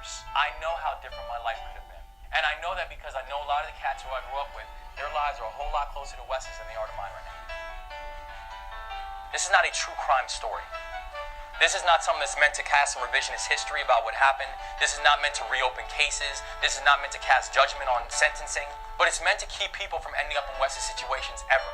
years. I know how different my life could have been. And I know that because I know a lot of the cats who I grew up with, their lives are a whole lot closer to Wes's than they are to mine right now. This is not a true crime story. This is not something that's meant to cast some revisionist history about what happened. This is not meant to reopen cases. This is not meant to cast judgment on sentencing. But it's meant to keep people from ending up in Wes's situations ever.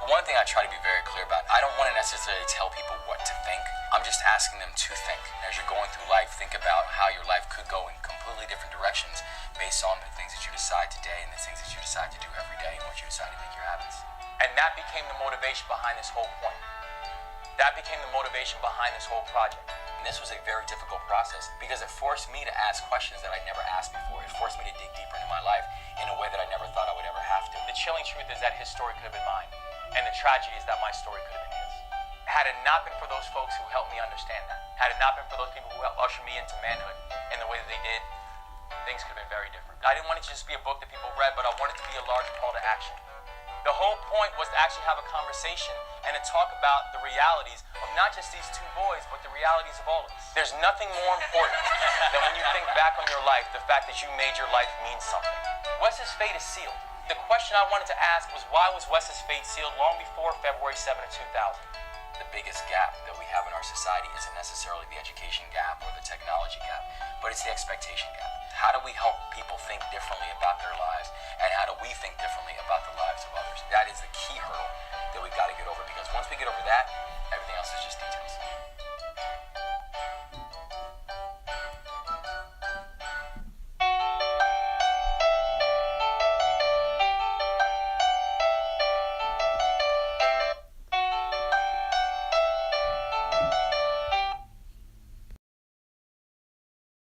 One thing I try to be very clear about, I don't want to necessarily tell people what to think. I'm just asking them to think. As you're going through life, think about how your life could go in completely different directions based on the things that you decide today and the things that you decide to do every day and what you decide to make your habits. And that became the motivation behind this whole point. That became the motivation behind this whole project. And this was a very difficult process because it forced me to ask questions that I never asked before. It forced me to dig deeper into my life in a way that I never thought I would ever have to. The chilling truth is that his story could have been mine. And the tragedy is that my story could have been his. Had it not been for those folks who helped me understand that, had it not been for those people who helped usher me into manhood in the way that they did, things could have been very different. I didn't want it to just be a book that people read, but I wanted it to be a larger call to action. The whole point was to actually have a conversation and to talk about the realities of not just these two boys, but the realities of all of us. There's nothing more important than when you think back on your life, the fact that you made your life mean something. Wes's fate is sealed. The question I wanted to ask was, why was Wes's fate sealed long before February 7th of 2000? The biggest gap that we have in our society isn't necessarily the education gap or the technology gap, but it's the expectation gap. How do we help people think differently about their lives, and how do we think differently about the lives of others? That is the key hurdle that we've got to get over, because once we get over that,